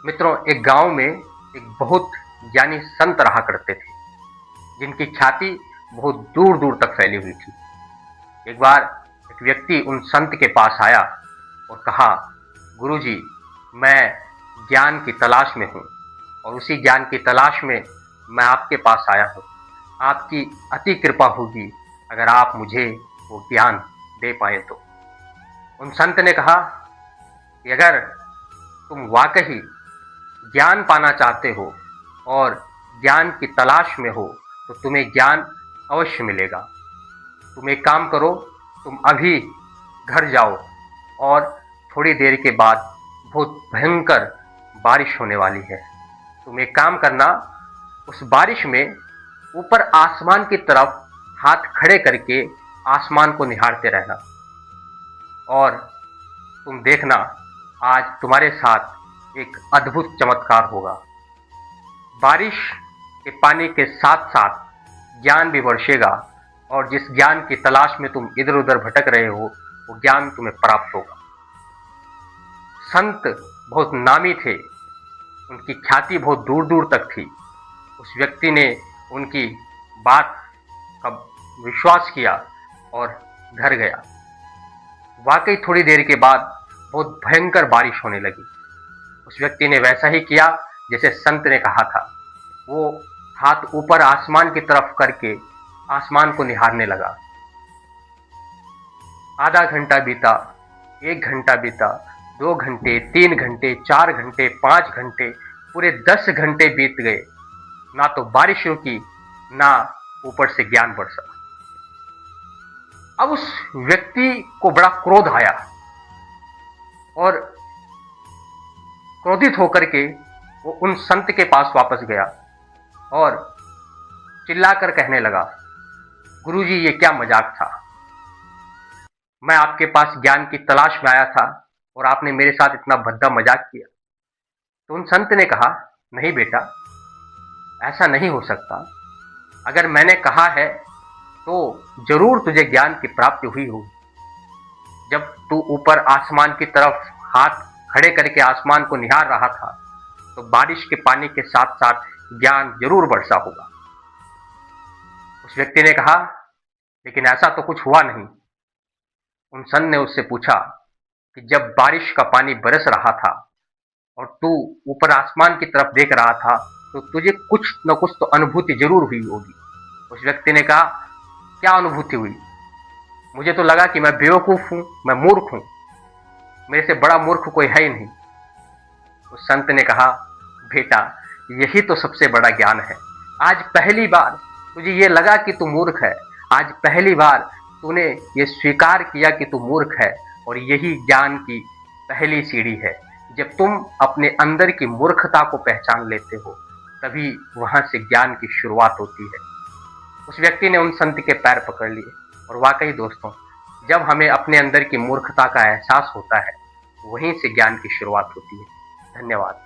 मित्रों, एक गांव में एक बहुत ज्ञानी संत रहा करते थे, जिनकी ख्याति बहुत दूर दूर तक फैली हुई थी। एक बार एक व्यक्ति उन संत के पास आया और कहा, गुरुजी, मैं ज्ञान की तलाश में हूँ और उसी ज्ञान की तलाश में मैं आपके पास आया हूँ। आपकी अति कृपा होगी अगर आप मुझे वो ज्ञान दे पाए तो। उन संत ने कहा कि अगर तुम वाकई ज्ञान पाना चाहते हो और ज्ञान की तलाश में हो तो तुम्हें ज्ञान अवश्य मिलेगा। तुम एक काम करो, तुम अभी घर जाओ और थोड़ी देर के बाद बहुत भयंकर बारिश होने वाली है। तुम एक काम करना, उस बारिश में ऊपर आसमान की तरफ हाथ खड़े करके आसमान को निहारते रहना और तुम देखना, आज तुम्हारे साथ एक अद्भुत चमत्कार होगा। बारिश के पानी के साथ साथ ज्ञान भी बरसेगा और जिस ज्ञान की तलाश में तुम इधर उधर भटक रहे हो वो ज्ञान तुम्हें प्राप्त होगा। संत बहुत नामी थे, उनकी ख्याति बहुत दूर दूर तक थी। उस व्यक्ति ने उनकी बात का विश्वास किया और घर गया। वाकई थोड़ी देर के बाद बहुत भयंकर बारिश होने लगी। उस व्यक्ति ने वैसा ही किया जैसे संत ने कहा था। वो हाथ ऊपर आसमान की तरफ करके आसमान को निहारने लगा। आधा घंटा बीता, 1 घंटा बीता, 2 घंटे, 3 घंटे, 4 घंटे, 5 घंटे, पूरे 10 घंटे बीत गए। ना तो बारिश रुकी, ना ऊपर से ज्ञान बरसा। अब उस व्यक्ति को बड़ा क्रोध आया और क्रोधित होकर के वो उन संत के पास वापस गया और चिल्लाकर कहने लगा, गुरुजी, ये क्या मजाक था। मैं आपके पास ज्ञान की तलाश में आया था और आपने मेरे साथ इतना भद्दा मजाक किया। तो उन संत ने कहा, नहीं बेटा, ऐसा नहीं हो सकता। अगर मैंने कहा है तो जरूर तुझे ज्ञान की प्राप्ति हुई होगी। जब तू ऊपर आसमान की तरफ हाथ खड़े करके आसमान को निहार रहा था तो बारिश के पानी के साथ साथ ज्ञान जरूर बरसा होगा। उस व्यक्ति ने कहा, लेकिन ऐसा तो कुछ हुआ नहीं। उन संत ने उससे पूछा कि जब बारिश का पानी बरस रहा था और तू ऊपर आसमान की तरफ देख रहा था तो तुझे कुछ न कुछ तो अनुभूति जरूर हुई होगी। उस व्यक्ति ने कहा, क्या अनुभूति हुई? मुझे तो लगा कि मैं बेवकूफ हूं, मैं मूर्ख हूं, मेरे से बड़ा मूर्ख कोई है ही नहीं। उस संत ने कहा, बेटा, यही तो सबसे बड़ा ज्ञान है। आज पहली बार तुझे ये लगा कि तू मूर्ख है। आज पहली बार तूने ये स्वीकार किया कि तू मूर्ख है और यही ज्ञान की पहली सीढ़ी है। जब तुम अपने अंदर की मूर्खता को पहचान लेते हो तभी वहां से ज्ञान की शुरुआत होती है। उस व्यक्ति ने उन संत के पैर पकड़ लिए और वाकई दोस्तों, जब हमें अपने अंदर की मूर्खता का एहसास होता है वहीं से ज्ञान की शुरुआत होती है। धन्यवाद।